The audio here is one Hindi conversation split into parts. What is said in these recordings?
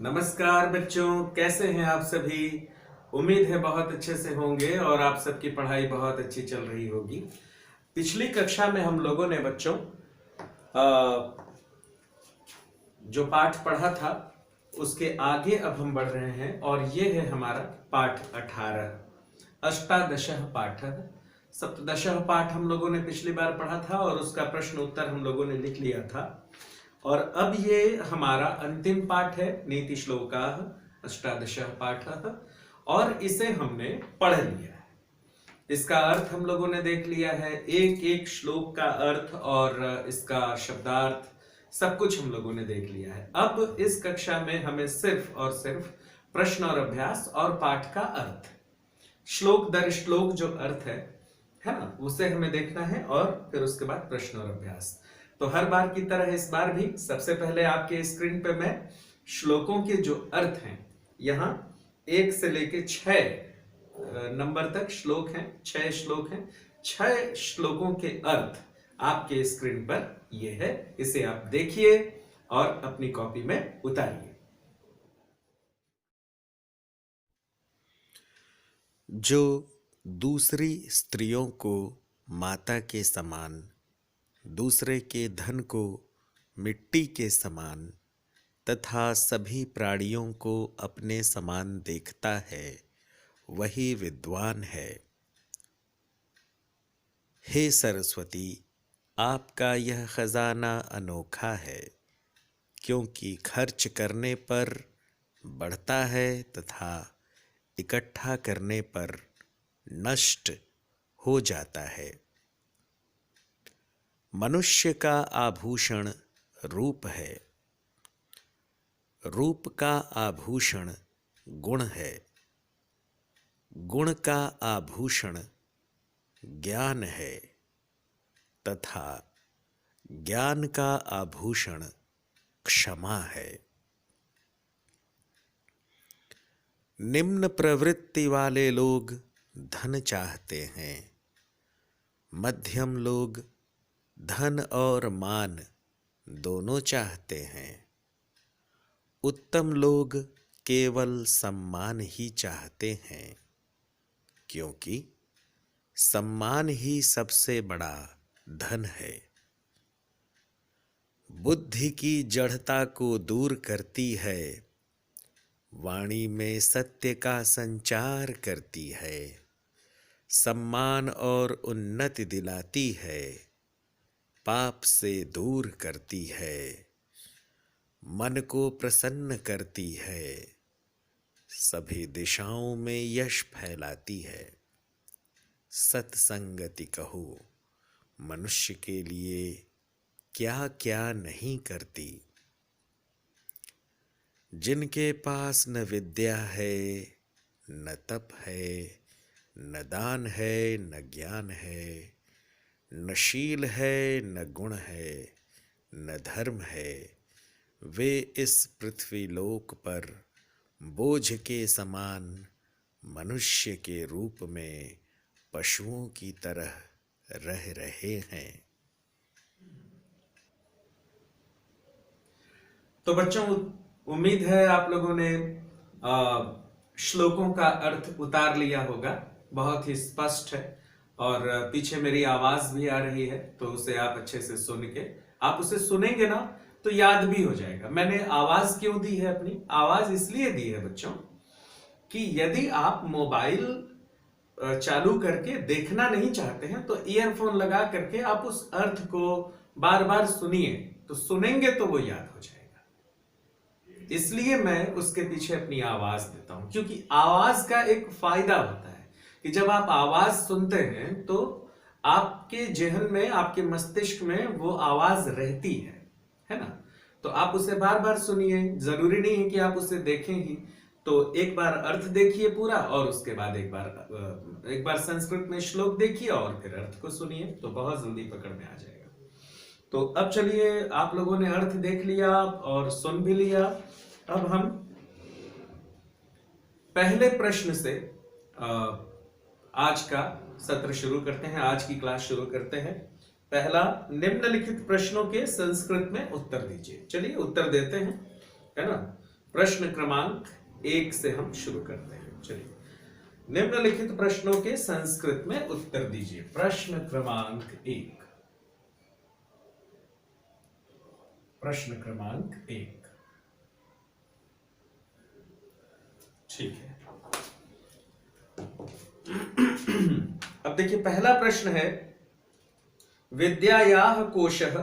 नमस्कार बच्चों, कैसे हैं आप सभी। उम्मीद है बहुत अच्छे से होंगे और आप सबकी पढ़ाई बहुत अच्छी चल रही होगी। पिछली कक्षा में हम लोगों ने बच्चों जो पाठ पढ़ा था उसके आगे अब हम बढ़ रहे हैं और ये है हमारा पाठ 18 अष्टादशः पाठः। सप्तदशः पाठ हम लोगों ने पिछली बार पढ़ा था और उसका प्रश्न उत्तर हम लोगों ने लिख लिया था। और अब ये हमारा अंतिम पाठ है, नीति श्लोकाः अष्टादशः पाठः, और इसे हमने पढ़ लिया है। इसका अर्थ हम लोगों ने देख लिया है, एक एक श्लोक का अर्थ और इसका शब्दार्थ सब कुछ हम लोगों ने देख लिया है। अब इस कक्षा में हमें सिर्फ और सिर्फ प्रश्न और अभ्यास और पाठ का अर्थ, श्लोक दर श्लोक जो अर्थ है ना, उसे हमें देखना है और फिर उसके बाद प्रश्न और अभ्यास। तो हर बार की तरह इस बार भी सबसे पहले आपके स्क्रीन पे मैं श्लोकों के जो अर्थ हैं, यहाँ 1 से लेके 6 नंबर तक श्लोक हैं, 6 श्लोक हैं, 6 श्लोकों के अर्थ आपके स्क्रीन पर ये है। इसे आप देखिए और अपनी कॉपी में उतारिए। जो दूसरी स्त्रियों को माता के समान, दूसरे के धन को मिट्टी के समान तथा सभी प्राणियों को अपने समान देखता है, वही विद्वान है। हे सरस्वती, आपका यह खजाना अनोखा है, क्योंकि खर्च करने पर बढ़ता है तथा इकट्ठा करने पर नष्ट हो जाता है। मनुष्य का आभूषण रूप है, रूप का आभूषण गुण है, गुण का आभूषण ज्ञान है तथा ज्ञान का आभूषण क्षमा है। निम्न प्रवृत्ति वाले लोग धन चाहते हैं, मध्यम लोग धन और मान दोनों चाहते हैं, उत्तम लोग केवल सम्मान ही चाहते हैं, क्योंकि सम्मान ही सबसे बड़ा धन है। बुद्धि की जड़ता को दूर करती है, वाणी में सत्य का संचार करती है, सम्मान और उन्नति दिलाती है, पाप से दूर करती है, मन को प्रसन्न करती है, सभी दिशाओं में यश फैलाती है। सत्संगति कहो, मनुष्य के लिए क्या क्या नहीं करती। जिनके पास न विद्या है, न तप है, न दान है, न ज्ञान है, न शील है, न गुण है, न धर्म है, वे इस पृथ्वी लोक पर बोझ के समान मनुष्य के रूप में पशुओं की तरह रह रहे हैं। तो बच्चों, उम्मीद है आप लोगों ने श्लोकों का अर्थ उतार लिया होगा। बहुत ही स्पष्ट है और पीछे मेरी आवाज भी आ रही है, तो उसे आप अच्छे से सुन के, आप उसे सुनेंगे ना तो याद भी हो जाएगा। मैंने आवाज क्यों दी है? अपनी आवाज इसलिए दी है बच्चों कि यदि आप मोबाइल चालू करके देखना नहीं चाहते हैं तो ईयरफोन लगा करके आप उस अर्थ को बार बार सुनिए, तो सुनेंगे तो वो याद हो जाएगा। इसलिए मैं उसके पीछे अपनी आवाज देता हूं, क्योंकि आवाज का एक फायदा होता है कि जब आप आवाज सुनते हैं तो आपके जेहन में, आपके मस्तिष्क में वो आवाज रहती है ना। तो आप उसे बार बार सुनिए, जरूरी नहीं है कि आप उसे देखें ही। तो एक बार अर्थ देखिए पूरा और उसके बाद एक बार संस्कृत में श्लोक देखिए और फिर अर्थ को सुनिए, तो बहुत जल्दी पकड़ में आ जाएगा। तो अब चलिए, आप लोगों ने अर्थ देख लिया और सुन भी लिया। अब हम पहले प्रश्न से आज का सत्र शुरू करते हैं, आज की क्लास शुरू करते हैं। पहला, निम्नलिखित प्रश्नों के संस्कृत में उत्तर दीजिए। चलिए उत्तर देते हैं, है ना। प्रश्न क्रमांक 1 से हम शुरू करते हैं। चलिए, निम्नलिखित प्रश्नों के संस्कृत में उत्तर दीजिए। प्रश्न क्रमांक 1। प्रश्न क्रमांक 1। ठीक है। अब देखिए, पहला प्रश्न है, विद्यायाः कोशः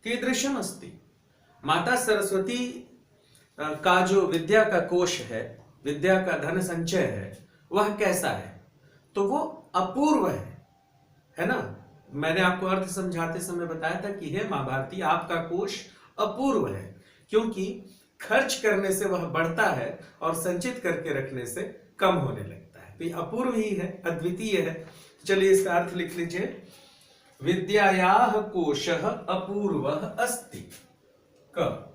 कीदृशम् अस्ति। माता सरस्वती का जो विद्या का कोश है, विद्या का धन संचय है, वह कैसा है? तो वो अपूर्व है ना। मैंने आपको अर्थ समझाते समय बताया था कि हे मां भारती, आपका कोश अपूर्व है, क्योंकि खर्च करने से वह बढ़ता है और संचित करके रखने से कम होने लगता है। तो ये अपूर्व ही है, अद्वितीय है। चलिए, इसका अर्थ लिख लीजिए। विद्यायाः कोशः अपूर्वः अस्ति। क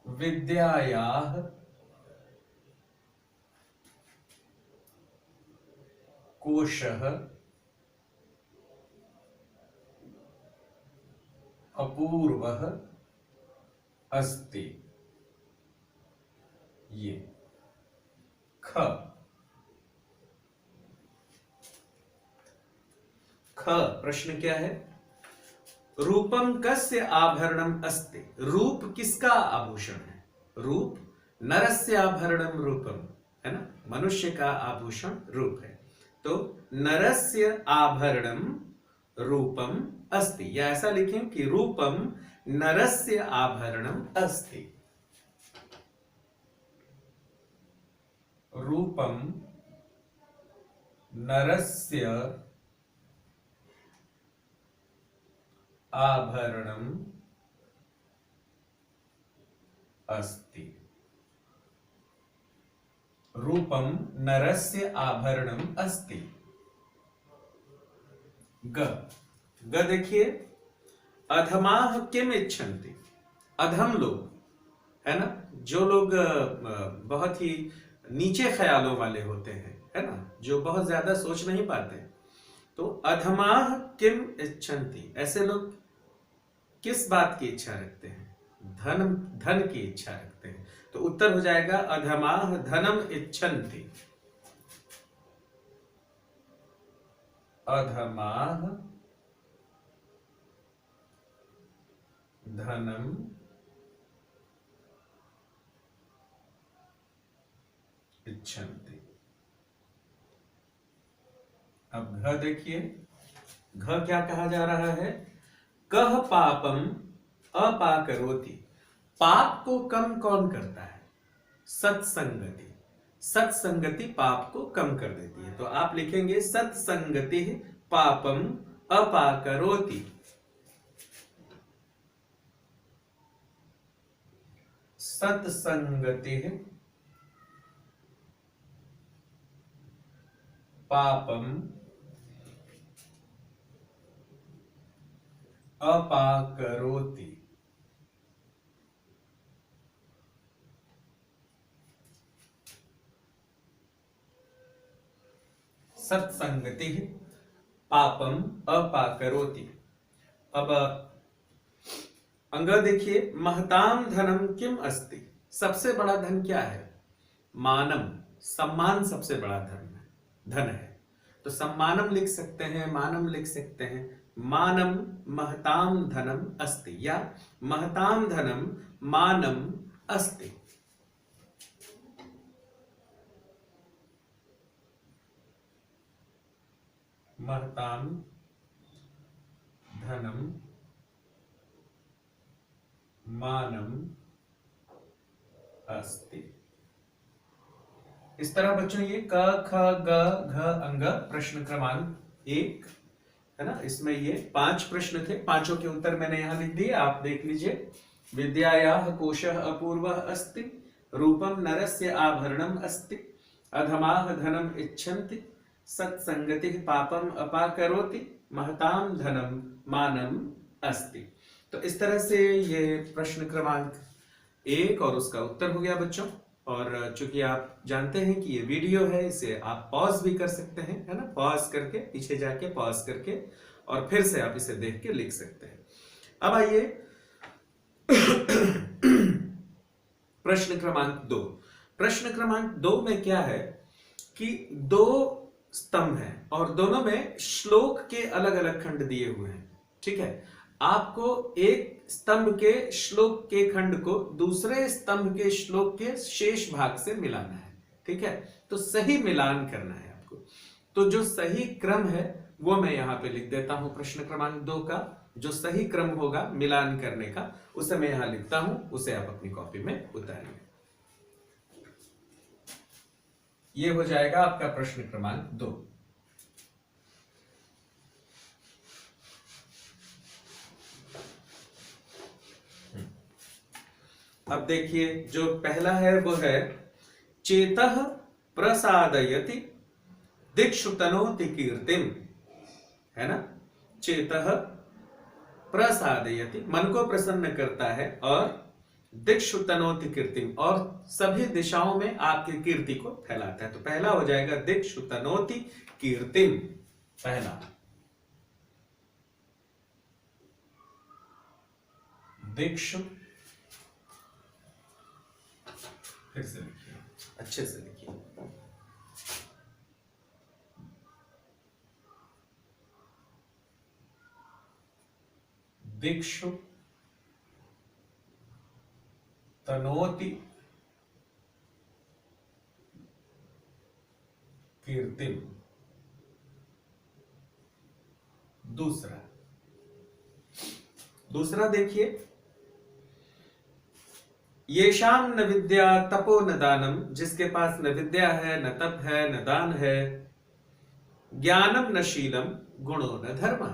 विद्यायाः कोशः अपूर्वः अस्ति। ये ख प्रश्न क्या है? रूपम कस्य आभरणम अस्ति। रूप किसका आभूषण है? रूप नरस्य आभरणम रूपम, है ना। मनुष्य का आभूषण रूप है। तो नरस्य आभरणम रूपम अस्ति, या ऐसा लिखें कि रूपम नरस्य आभरणम अस्ति। रूपम नरस्य आभरणम अस्ति। रूपम नरस्य आभरणम अस्ति। ग देखिए, अधमाः किम इच्छन्ति। अधम लोग, है ना, जो लोग बहुत ही नीचे ख्यालों वाले होते हैं, है ना, जो बहुत ज्यादा सोच नहीं पाते, तो अधमाः किम इच्छन्ति, ऐसे लोग किस बात की इच्छा रखते हैं? धन की इच्छा रखते हैं। तो उत्तर हो जाएगा अधमाः धनम इच्छन्ति। अधमाः धनम इच्छन्ति। अब घ देखिए, घ क्या कहा जा रहा है? कह पापम अपाकरोति। पाप को कम कौन करता है? सत्संगति। सत्संगति पाप को कम कर देती है। तो आप लिखेंगे सत्संगति पापम अपाकरोति। सत्संगति पापम अपाकरोति। सत्संगति पापम अपाकरोति। अब अंग देखिए, महताम धनम किम अस्ति। सबसे बड़ा धन क्या है? मानम, सम्मान सबसे बड़ा धन है। तो सम्मानम लिख सकते हैं, मानम लिख सकते हैं। मानम महताम धनम अस्ति, या महताम धनम मानम अस्ति। महताम धनम मानम अस्ति। इस तरह बच्चों ये क ख ग घ अंग प्रश्न क्रमांक 1 है ना। इसमें ये 5 प्रश्न थे, पांचों के उत्तर मैंने यहां लिख दिए, आप देख लीजिए। विद्यायाः कोशः अपूर्वः अस्ति, रूपम नरस्य आभरणम अस्ति, अधमाः धनम इच्छन्ति, सत्संगतिः पापम अपाकरोति, महताम धनम मानम अस्ति। तो इस तरह से ये प्रश्न क्रमांक 1 और उसका उत्तर हो गया बच्चों। और चूंकि आप जानते हैं कि ये वीडियो है, इसे आप पॉज भी कर सकते हैं, है ना। पॉज करके, पीछे जाके पॉज करके और फिर से आप इसे देख के लिख सकते हैं। अब आइए प्रश्न क्रमांक 2। प्रश्न क्रमांक 2 में क्या है कि दो स्तंभ हैं और दोनों में श्लोक के अलग अलग खंड दिए हुए हैं। ठीक है, आपको एक स्तंभ के श्लोक के खंड को दूसरे स्तंभ के श्लोक के शेष भाग से मिलाना है। ठीक है, तो सही मिलान करना है आपको। तो जो सही क्रम है वो मैं यहां पे लिख देता हूं। प्रश्न क्रमांक 2 का जो सही क्रम होगा मिलान करने का, उसे मैं यहां लिखता हूं, उसे आप अपनी कॉपी में उतारिए। ये हो जाएगा आपका प्रश्न क्रमांक 2। अब देखिए जो पहला है वो है चेतः प्रसादयति दिक्षु तनोति कीर्तिम, है ना। चेतः प्रसादयति, मन को प्रसन्न करता है, और दिक्षु तनोति कीर्तिम, और सभी दिशाओं में आपकी कीर्ति को फैलाता है। तो पहला हो जाएगा दिक्षु तनोति कीर्तिम, पहला। दिक्षु, फिर से लिखिए, अच्छे से लिखिए। दिक्षु तनोति कीर्तिम। दूसरा देखिए, येषाम न विद्या तपो न दानम, जिसके पास न विद्या है, न तप है, न दान है, ज्ञानम न शीलम, गुणो न धर्म,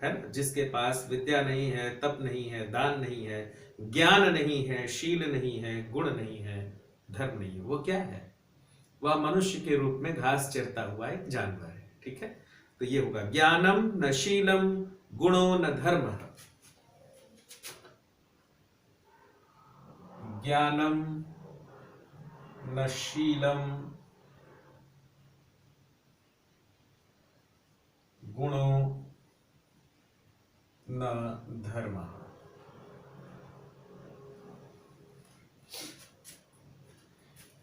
है ना। जिसके पास विद्या नहीं है, तप नहीं है, दान नहीं है, ज्ञान नहीं है, शील नहीं है, गुण नहीं है, धर्म नहीं है, वो क्या है? वह मनुष्य के रूप में घास चरता हुआ एक जानवर है। ठीक है, तो ये होगा ज्ञानम न शीलम गुणो न धर्म। ज्ञानम न शीलम गुणो न धर्म।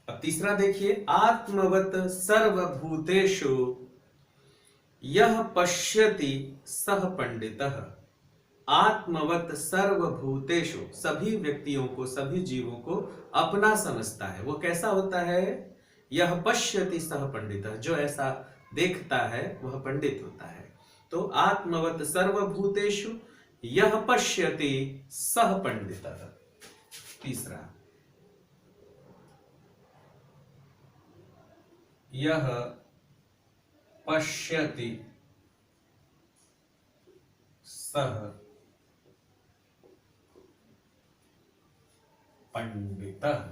अब तीसरा देखिए, आत्मवत सर्वभूतेषु यह पश्यति सह पंडितः। आत्मवत सर्वभूतेषु, सभी व्यक्तियों को, सभी जीवों को अपना समझता है। वो कैसा होता है? यह पश्यति सह पंडितः, जो ऐसा देखता है वह पंडित होता है। तो आत्मवत सर्वभूतेषु यह पश्यति सह पंडितः। तीसरा, यह पश्यति सह पंडितः।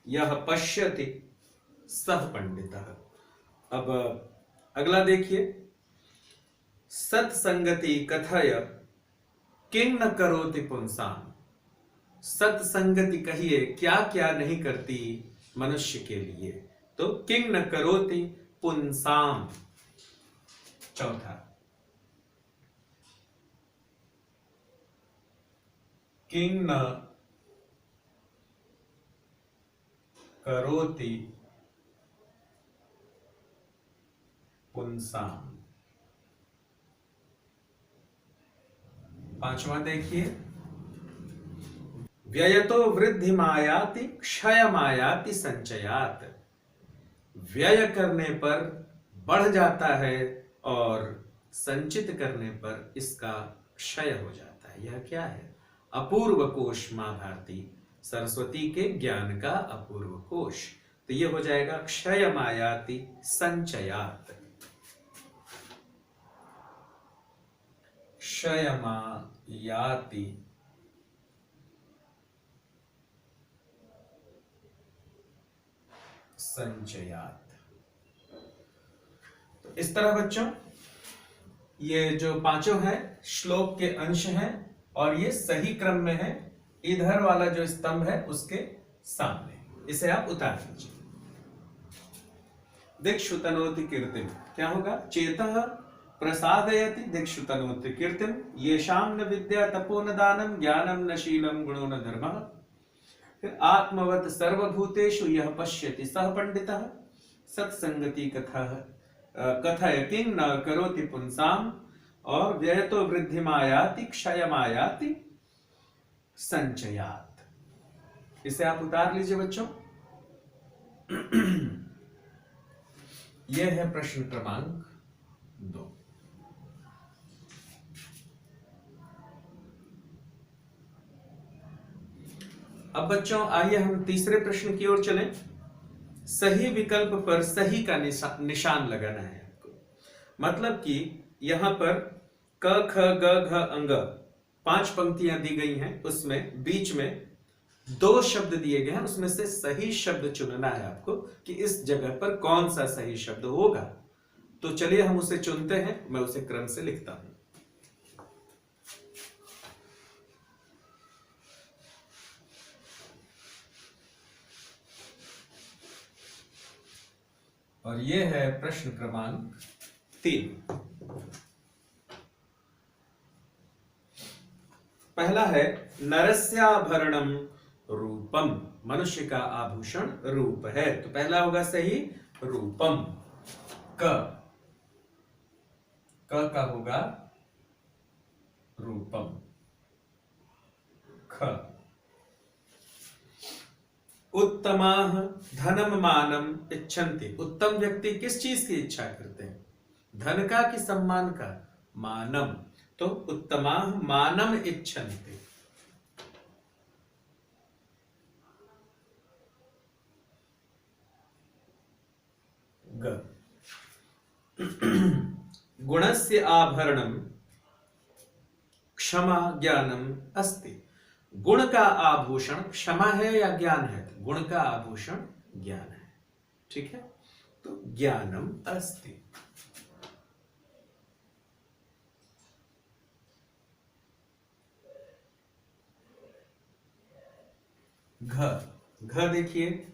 यह पश्यति सह पंडितः। अब अगला देखिए, सत्संगति कथय किं न करोति पुंसाम। सत्संगति कहिए क्या क्या नहीं करती मनुष्य के लिए। तो किं न करोति पुंसाम। चौथा, किं न करोति पुंसाम। पांचवा देखिए, व्ययतो वृद्धि मायाति क्षय मायाति संचयात। व्यय करने पर बढ़ जाता है और संचित करने पर इसका क्षय हो जाता है। यह क्या है? अपूर्व कोश। मां भारती, सरस्वती के ज्ञान का अपूर्व कोश। तो यह हो जाएगा क्षय मायाति संचयात। क्षय मायाति संचयात। तो इस तरह बच्चों, ये जो पांचों हैं श्लोक के अंश हैं और ये सही क्रम में है। इधर वाला जो स्तंभ है उसके सामने, इसे आप उतार लीजिए। दिक्षु तनोति कीर्तिम क्या होगा? चेतः प्रसादयति दिक्षु तनोति कीर्तिम येषां न विद्या तपो न दानम ज्ञानम न शीलम गुणो न धर्मः। फिर आत्मवत सर्वभूतेषु यह पश्यति सह पंडितः सत्संगति कथा कथय किं न करोति पुंसाम और व्ययतो वृद्धिमायाति क्षयमायाति संचयात। इसे आप उतार लीजिए बच्चों। यह है प्रश्न क्रमांक 2। अब बच्चों आइए हम तीसरे प्रश्न की ओर चलें। सही विकल्प पर सही का निशान लगाना है आपको। मतलब कि यहां पर क ख ग घ अंग 5 पंक्तियां दी गई हैं, उसमें बीच में 2 शब्द दिए गए हैं, उसमें से सही शब्द चुनना है आपको कि इस जगह पर कौन सा सही शब्द होगा। तो चलिए हम उसे चुनते हैं, मैं उसे क्रम से लिखता हूं। और यह है प्रश्न क्रमांक 3। पहला है नरस्याभरणम रूपम, मनुष्य का आभूषण रूप है। तो पहला होगा सही रूपम। क का होगा रूपम। ख उत्तमाः धनम मानम इच्छन्ति। उत्तम व्यक्ति किस चीज की इच्छा करते हैं? धन का कि सम्मान का? मानम। तो उत्तमाः मानम इच्छन्ति। ग गुणस्य आभरणम क्षमा ज्ञानम अस्ति। गुण का आभूषण क्षमा है या ज्ञान है? गुण का आभूषण ज्ञान है। ठीक है, तो ज्ञानम अस्ति। घ देखिए,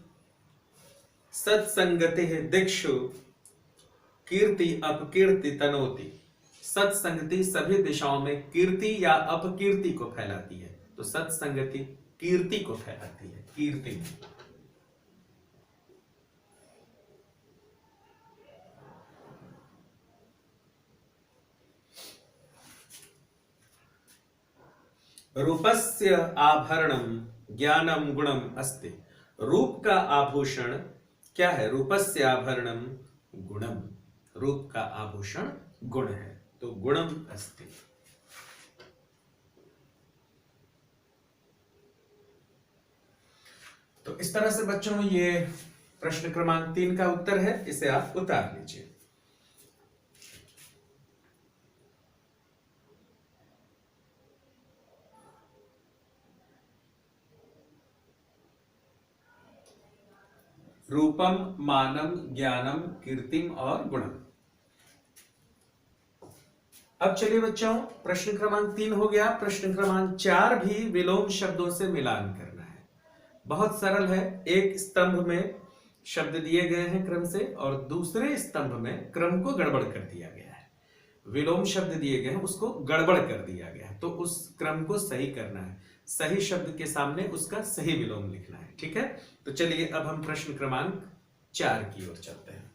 सत्संगति है दिक्षु कीर्ति अपकीर्ति तनोति। सत्संगति सभी दिशाओं में कीर्ति या अपकीर्ति को फैलाती है। तो सत्संगति कीर्ति को फैलाती है। कीर्ति रूपस्य आभरणम ज्ञानम गुणम अस्ति। रूप का आभूषण क्या है? रूपस्य आभरणम गुणम। रूप का आभूषण गुण है, तो गुणम अस्ति। तो इस तरह से बच्चों ये प्रश्न क्रमांक 3 का उत्तर है। इसे आप उतार लीजिए। रूपम मानम ज्ञानम कीर्तिम और गुणम। अब चलिए बच्चों, प्रश्न क्रमांक 3 हो गया। प्रश्न क्रमांक 4 भी विलोम शब्दों से मिलान करना है। बहुत सरल है। एक स्तंभ में शब्द दिए गए हैं क्रम से, और दूसरे स्तंभ में क्रम को गड़बड़ कर दिया गया है। विलोम शब्द दिए गए हैं, उसको गड़बड़ कर दिया गया है, तो उस क्रम को सही करना है। सही शब्द के सामने उसका सही विलोम लिखना है। ठीक है, तो चलिए अब हम प्रश्न क्रमांक 4 की ओर चलते हैं।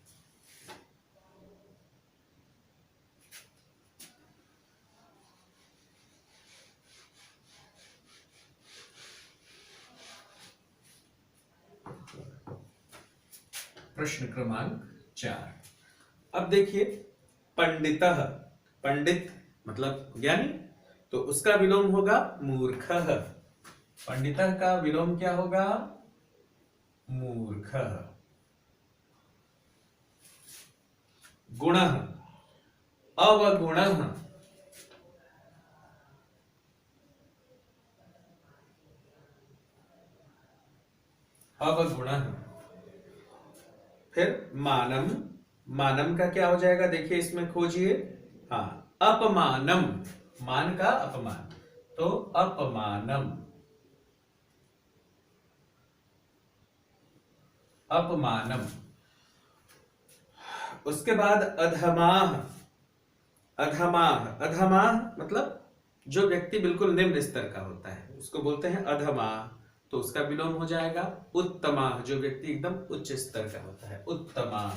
प्रश्न क्रमांक 4। अब देखिए, पंडितः, पंडित मतलब ज्ञानी, तो उसका विलोम होगा मूर्खः। पंडितः का विलोम क्या होगा? मूर्खः। गुणः अवगुणः। अवगुणः। फिर मानम, मानम का क्या हो जाएगा? देखिए इसमें खोजिए। हाँ, अपमानम, मान का अपमान, तो अपमानम। अपमानम। उसके बाद अधमाः, अधमाह, अधमाह मतलब जो व्यक्ति बिल्कुल निम्न स्तर का होता है उसको बोलते हैं अधमाह। तो उसका विलोम हो जाएगा उत्तमाह, जो व्यक्ति एकदम उच्च स्तर का होता है, उत्तमाह।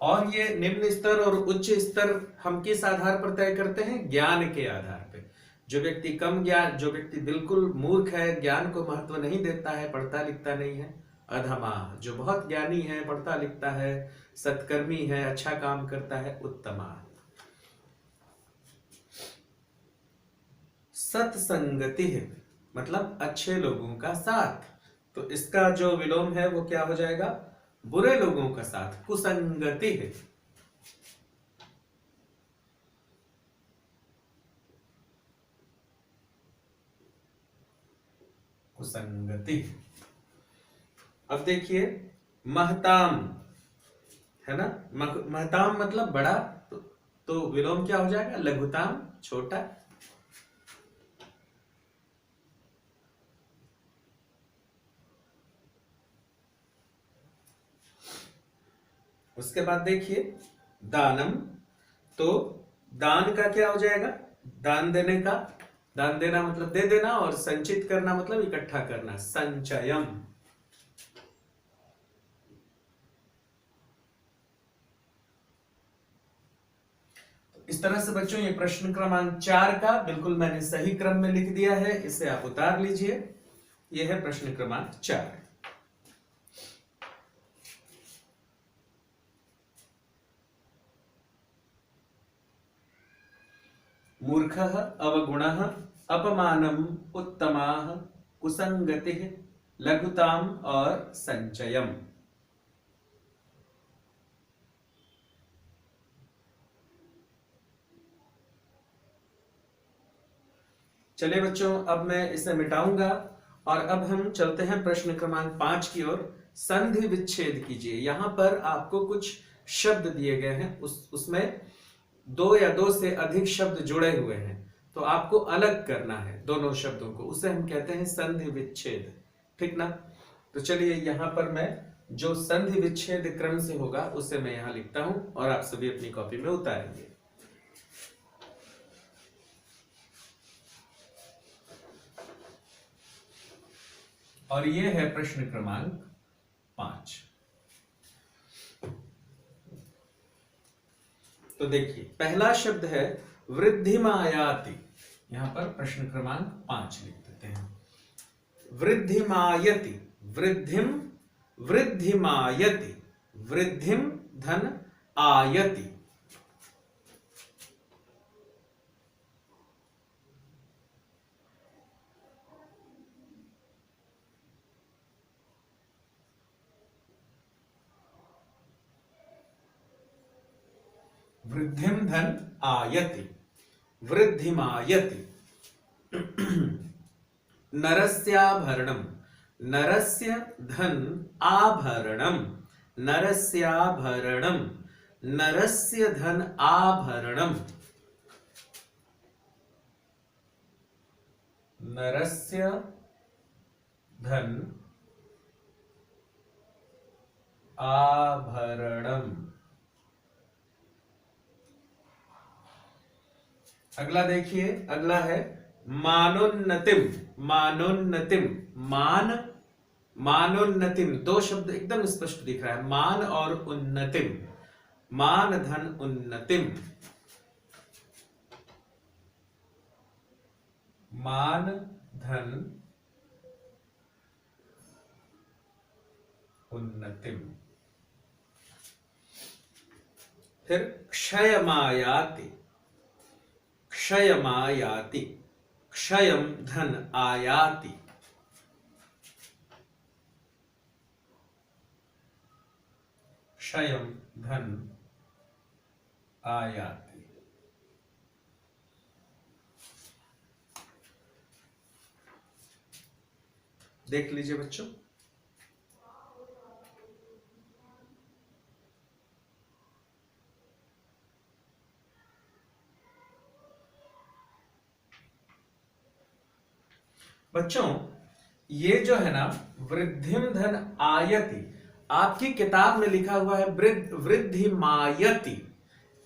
और ये निम्न स्तर और उच्च स्तर हम किस आधार पर तय करते हैं? ज्ञान के आधार पे। जो व्यक्ति कम ज्ञान, जो व्यक्ति बिल्कुल मूर्ख है, ज्ञान को महत्व नहीं देता है, पढ़ता लिखता नहीं है, अधमाह। जो बहुत ज्ञानी है, पढ़ता लिखता है, सत्कर्मी है, अच्छा काम करता है, उत्तमाह। सत्संगति मतलब अच्छे लोगों का साथ। तो इसका जो विलोम है वो क्या हो जाएगा? बुरे लोगों का साथ, कुसंगति है। कुसंगति। अब देखिए महताम है ना, महताम मतलब बड़ा, तो विलोम क्या हो जाएगा? लघुताम, छोटा। उसके बाद देखिए दानम, तो दान का क्या हो जाएगा? दान देने का, दान देना मतलब दे देना, और संचित करना मतलब इकट्ठा करना, संचयम। इस तरह से बच्चों ये प्रश्न क्रमांक 4 का बिल्कुल मैंने सही क्रम में लिख दिया है, इसे आप उतार लीजिए। यह है प्रश्न क्रमांक 4। मूर्खः, अवगुणः, अपमानम, उत्तमाः, कुसंगतिः, लघुताम और संचयम। चलिए बच्चों, अब मैं इसे मिटाऊंगा और अब हम चलते हैं प्रश्न क्रमांक 5 की ओर। संधि विच्छेद कीजिए। यहां पर आपको कुछ शब्द दिए गए हैं, उसमें 2 या 2 से अधिक शब्द जुड़े हुए हैं, तो आपको अलग करना है दोनों शब्दों को, उसे हम कहते हैं संधि विच्छेद। ठीक ना? तो चलिए यहां पर मैं जो संधि विच्छेद क्रम से होगा उसे मैं यहां लिखता हूं और आप सभी अपनी कॉपी में उतारेंगे। और ये है प्रश्न क्रमांक 5। तो देखिए पहला शब्द है वृद्धिमायाति। यहां पर प्रश्न क्रमांक 5 लिख देते हैं। वृद्धिमायति, वृद्धिम, वृद्धिमायति, वृद्धिम धन आयति। वृद्धिम धन आयति, वृद्धिमायति। नरस्याभरणम, नरस्य धन आभरणम, नरस्याभरणम, नरस्य धन आभरणम, नरस्य धन आभरणम। अगला देखिए, अगला है मानोन्नतिम, मानोन्नतिम, मान, मानोन्नतिम। 2 शब्द एकदम स्पष्ट दिख रहा है, मान और उन्नतिम, मान धन उन्नतिम, मान धन उन्नतिम। फिर क्षयमायाति, क्षयमायाति, क्षयम धन आयाति, क्षयम धन आयाति। देख लीजिए बच्चों, बच्चों ये जो है ना वृद्धिम धन आयति, आपकी किताब में लिखा हुआ है वृद्धिमायति,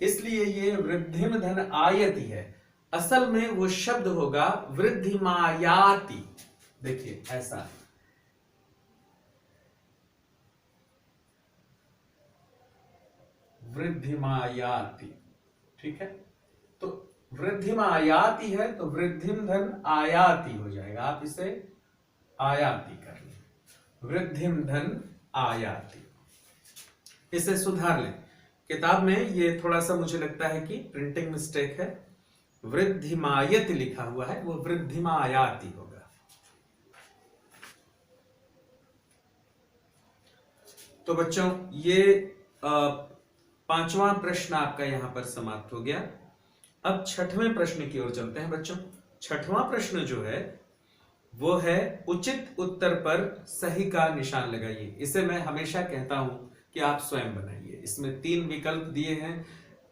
इसलिए ये वृद्धिम धन आयति है। असल में वो शब्द होगा वृद्धिमायाति। देखिए ऐसा, वृद्धिमायाति, ठीक है। तो वृद्धिमायाति है तो वृद्धिम धन आयाति हो जाएगा, आप इसे आयाति कर लें, वृद्धिम धन आयाति। इसे सुधार लें, किताब में ये थोड़ा सा मुझे लगता है कि प्रिंटिंग मिस्टेक है, वृद्धिमायति लिखा हुआ है, वो वृद्धिमायाति होगा। तो बच्चों ये 5वां प्रश्न आपका यहां पर समाप्त हो गया। अब 6वें प्रश्न की ओर चलते हैं बच्चों। 6वां प्रश्न जो है वो है उचित उत्तर पर सही का निशान लगाइए। इसे मैं हमेशा कहता हूं कि आप स्वयं बनाइए। इसमें 3 विकल्प दिए हैं,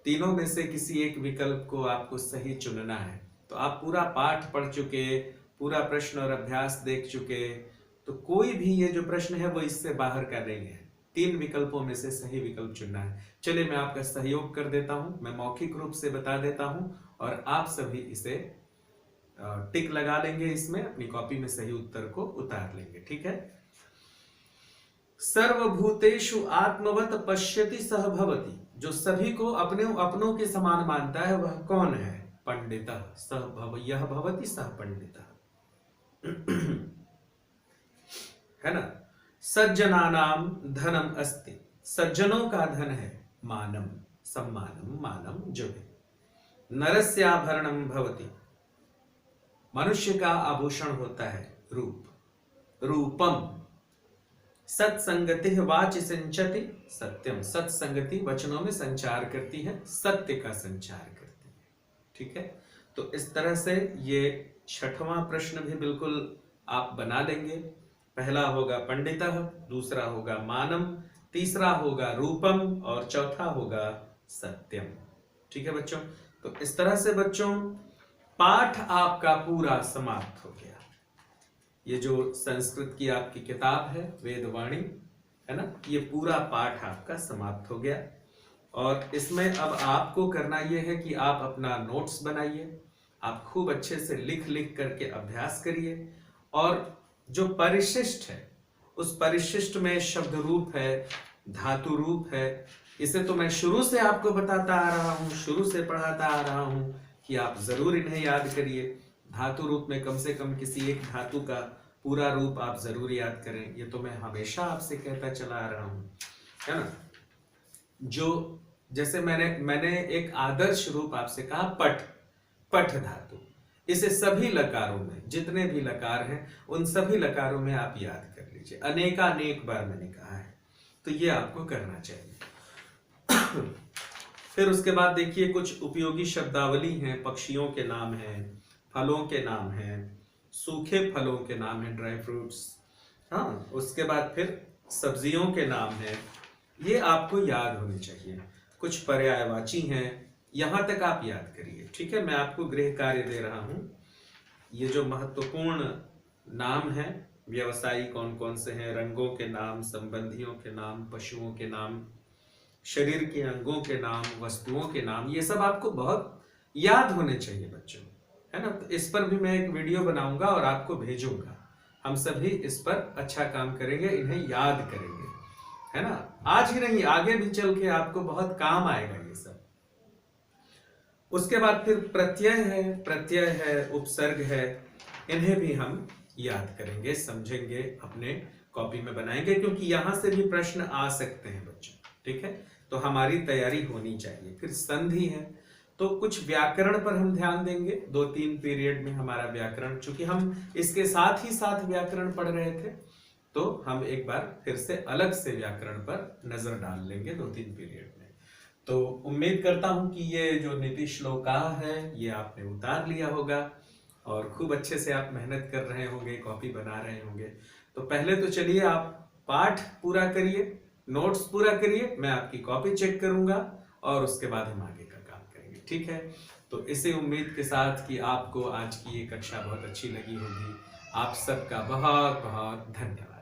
तीनों में से किसी एक विकल्प को आपको सही चुनना है। तो आप पूरा पाठ पढ़ चुके, पूरा प्रश्न और अभ्यास देख चुके, तो कोई भी ये जो प्रश्न है वो इससे बाहर का नहीं है। 3 विकल्पों में से सही विकल्प चुनना है। चलिए मैं आपका सहयोग कर देता हूं, मैं मौखिक रूप से बता देता हूं और आप सभी इसे टिक लगा लेंगे, इसमें अपनी कॉपी में सही उत्तर को उतार लेंगे, ठीक है। सर्वभूतेषु आत्मवत पश्यति सह भवति, जो सभी को अपने अपनों के समान मानता है वह कौन है? पंडितः सह भव, यह भवति सह पंडितः, है ना। सज्जनानाम धनम अस्ति, सज्जनों का धन है मानम, सम्मानम, मानम जो है। नरस्याभरणम भवति, मनुष्य का आभूषण होता है रूप, रूपम। सत्संगति वाचि संचति सत्यम, सत्संगति वचनों में संचार करती है, सत्य का संचार करती है, ठीक है। तो इस तरह से ये 6वां प्रश्न भी बिल्कुल आप बना लेंगे। पहला होगा पंडितः, दूसरा होगा मानम, तीसरा होगा रूपम और चौथा होगा सत्यम, ठीक है बच्चों। तो इस तरह से बच्चों पाठ आपका पूरा समाप्त हो गया। ये जो संस्कृत की आपकी किताब है वेदवाणी, है ना, ये पूरा पाठ आपका समाप्त हो गया। और इसमें अब आपको करना ये है कि आप अपना नोट्स बनाइए, आप खूब अच्छे से लिख लिख करके अभ्यास करिए। और जो परिशिष्ट है उस परिशिष्ट में शब्द रूप है, धातु रूप है, इसे तो मैं शुरू से आपको बताता आ रहा हूं, शुरू से पढ़ाता आ रहा हूं कि आप जरूर इन्हें याद करिए। धातु रूप में कम से कम किसी एक धातु का पूरा रूप आप जरूर याद करें, ये तो मैं हमेशा आपसे कहता चला आ रहा हूं, है ना। जो जैसे मैंने एक आदर्श रूप आपसे कहा, पठ, पठ धातु, इसे सभी लकारों में, जितने भी लकार हैं उन सभी लकारों में आप याद कर लीजिए। अनेकानेक बार मैंने कहा है, तो ये आपको करना चाहिए। फिर उसके बाद देखिए कुछ उपयोगी शब्दावली हैं, पक्षियों के नाम हैं, फलों के नाम हैं, सूखे फलों के नाम हैं, ड्राई फ्रूट्स, हाँ। उसके बाद फिर सब्जियों के नाम हैं, ये आपको याद होने चाहिए। कुछ पर्यायवाची हैं, यहां तक आप याद करिए, ठीक है। मैं आपको गृह कार्य दे रहा हूं। ये जो महत्वपूर्ण नाम है, व्यवसायी कौन कौन से हैं, रंगों के नाम, संबंधियों के नाम, पशुओं के नाम, शरीर के अंगों के नाम, वस्तुओं के नाम, ये सब आपको बहुत याद होने चाहिए बच्चों, है ना। तो इस पर भी मैं एक वीडियो बनाऊंगा और आपको भेजूंगा। हम सभी इस पर अच्छा काम करेंगे, इन्हें याद करेंगे, है ना। आज ही नहीं, आगे भी चल के आपको बहुत काम आएगा ये सब। उसके बाद फिर प्रत्यय है, उपसर्ग है, इन्हें भी हम याद करेंगे, समझेंगे, अपने कॉपी में बनाएंगे, क्योंकि यहां से भी प्रश्न आ सकते हैं बच्चों, ठीक है। तो हमारी तैयारी होनी चाहिए। फिर संधि है, तो कुछ व्याकरण पर हम ध्यान देंगे। 2-3 पीरियड में हमारा व्याकरण, चूंकि हम इसके साथ ही साथ व्याकरण पढ़ रहे थे, तो हम एक बार फिर से अलग से व्याकरण पर नजर डाल लेंगे 2-3 पीरियड में। तो उम्मीद करता हूं कि ये जो नीति श्लोका है ये आपने उतार लिया होगा और खूब अच्छे से आप मेहनत कर रहे होंगे, कॉपी बना रहे होंगे। तो पहले तो चलिए आप पाठ पूरा करिए, नोट्स पूरा करिए, मैं आपकी कॉपी चेक करूंगा और उसके बाद हम आगे का काम करेंगे, ठीक है। तो इसी उम्मीद के साथ कि आपको आज की ये कक्षा बहुत अच्छी लगी होगी। आप सबका बहुत बहुत धन्यवाद।